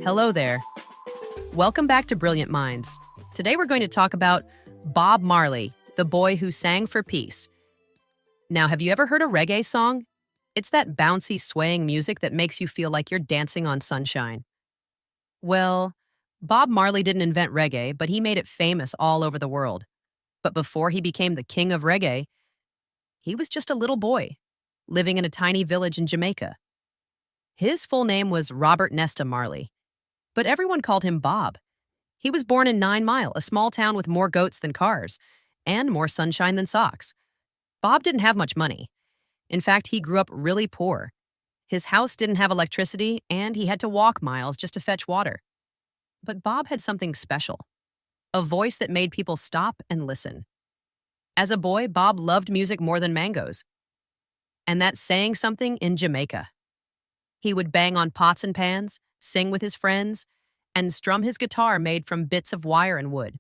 Hello there. Welcome back to Brilliant Minds. Today we're going to talk about Bob Marley, the boy who sang for peace. Now, have you ever heard a reggae song? It's that bouncy, swaying music that makes you feel like you're dancing on sunshine. Well, Bob Marley didn't invent reggae, but he made it famous all over the world. But before he became the king of reggae, he was just a little boy living in a tiny village in Jamaica. His full name was Robert Nesta Marley, but everyone called him Bob. He was born in 9 Mile, a small town with more goats than cars, and more sunshine than socks. Bob didn't have much money. In fact, he grew up really poor. His house didn't have electricity, and he had to walk miles just to fetch water. But Bob had something special, a voice that made people stop and listen. As a boy, Bob loved music more than mangoes. And that's saying something in Jamaica. He would bang on pots and pans, sing with his friends, and strum his guitar made from bits of wire and wood.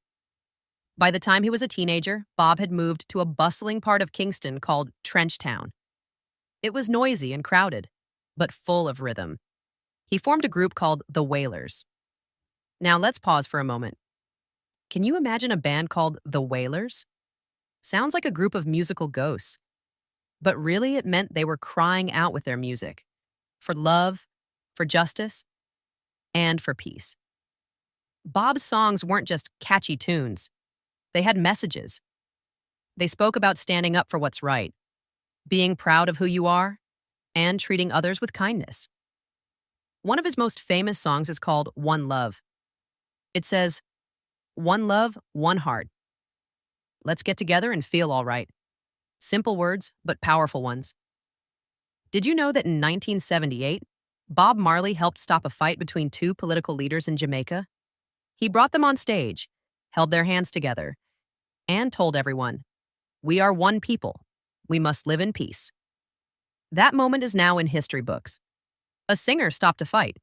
By the time he was a teenager, Bob had moved to a bustling part of Kingston called Trenchtown. It was noisy and crowded, but full of rhythm. He formed a group called the Wailers. Now let's pause for a moment. Can you imagine a band called the Wailers? Sounds like a group of musical ghosts. But really it meant they were crying out with their music. For love, for justice, and for peace. Bob's songs weren't just catchy tunes. They had messages. They spoke about standing up for what's right, being proud of who you are, and treating others with kindness. One of his most famous songs is called One Love. It says, "One love, one heart. Let's get together and feel all right." Simple words, but powerful ones. Did you know that in 1978, Bob Marley helped stop a fight between two political leaders in Jamaica? He brought them on stage, held their hands together, and told everyone, "We are one people. We must live in peace." That moment is now in history books. A singer stopped a fight.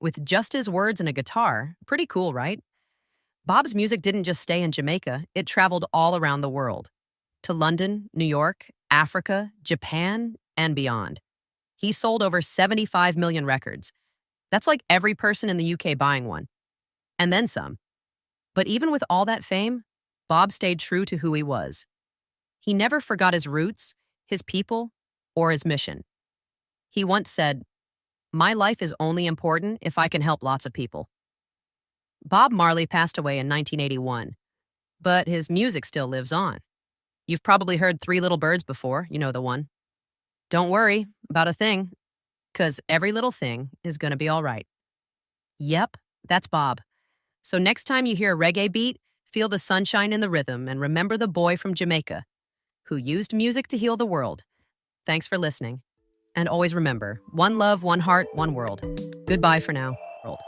With just his words and a guitar, pretty cool, right? Bob's music didn't just stay in Jamaica, it traveled all around the world. To London, New York, Africa, Japan, and beyond. He sold over 75 million records. That's like every person in the UK buying one. And then some. But even with all that fame, Bob stayed true to who he was. He never forgot his roots, his people, or his mission. He once said, "My life is only important if I can help lots of people." Bob Marley passed away in 1981, but his music still lives on. You've probably heard Three Little Birds before, you know the one. Don't worry about a thing, 'cause every little thing is gonna be all right. Yep, that's Bob. So next time you hear a reggae beat, feel the sunshine in the rhythm and remember the boy from Jamaica who used music to heal the world. Thanks for listening. And always remember, one love, one heart, one world. Goodbye for now, world.